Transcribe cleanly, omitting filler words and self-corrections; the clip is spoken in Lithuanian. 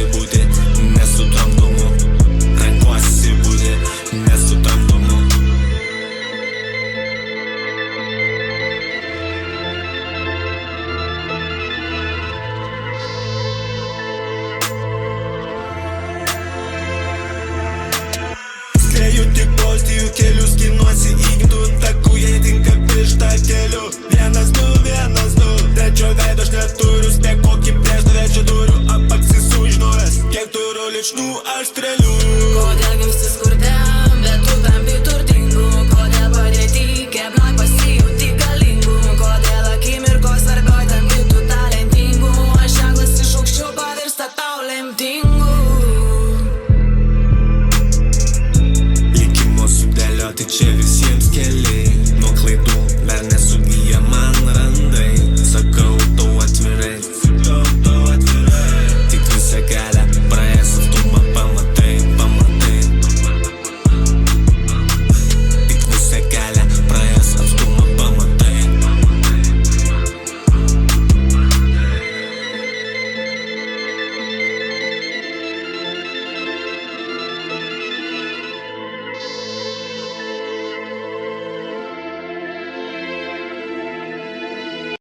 renkuosi būti nesutramdomu, renkuosi būti nesutramdomu. Skrieju tik postijų kelių, skinuosi įgimtų takų, jei tinka pišta keliu. 1-2, trečio veido aš neturiu, spėk kokį prieš tave čia turiu, apaksi sužinojęs, kiek turiu ličnų aš strėlių.